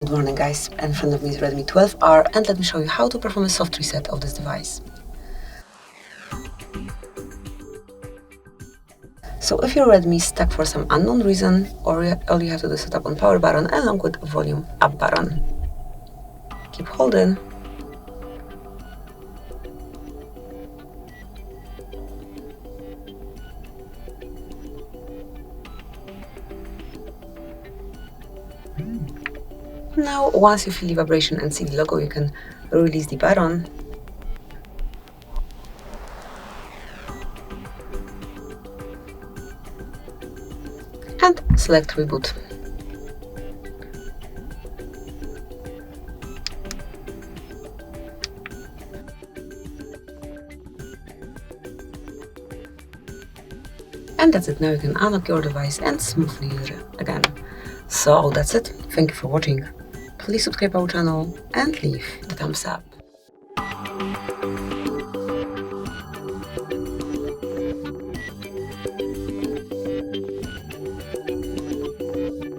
Good morning guys, in front of me is Redmi 12R and let me show you how to perform a soft reset of this device. So if your Redmi is stuck for some unknown reason, all you have to do is tap on power button along with volume up button. Keep holding. Now, once you feel the vibration and see the logo, you can release the button. And select reboot. And that's it. Now you can unlock your device and smoothly use it again. So that's it. Thank you for watching. Please subscribe our channel and leave the thumbs up.